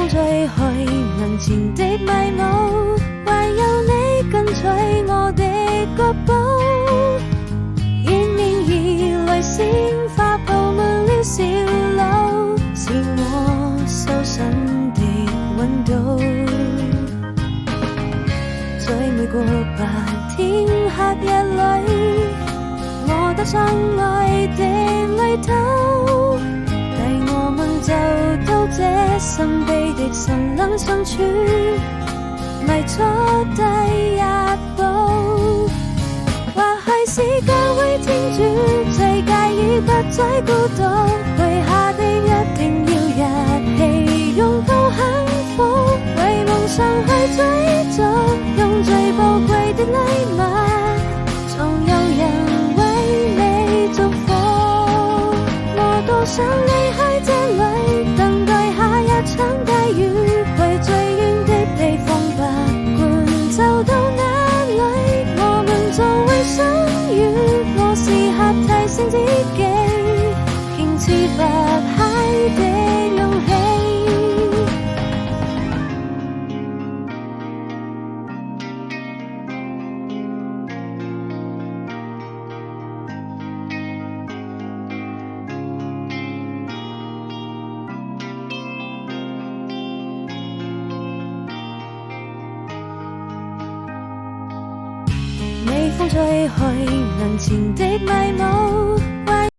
風吹去眼前的迷霧，唯有你跟隨我的腳步，迎面而來鮮花佈滿了小路，是我修身的溫度。在每個白天黑夜裏，我踏上愛的旅途，帶我們走到這神秘的神冷深處，邁出第一步。或許是教會天主最介意不再孤獨，許下的一定要一起擁抱幸福，為夢想去追逐，用最寶貴的禮物，總有人為你祝福。我多想離開這裡，等待下一場大雨，為最遠的地方不管走到哪裡，我們總會相遇。我時刻提醒自己，堅持不懈的勇氣。微風吹去眼前的迷霧，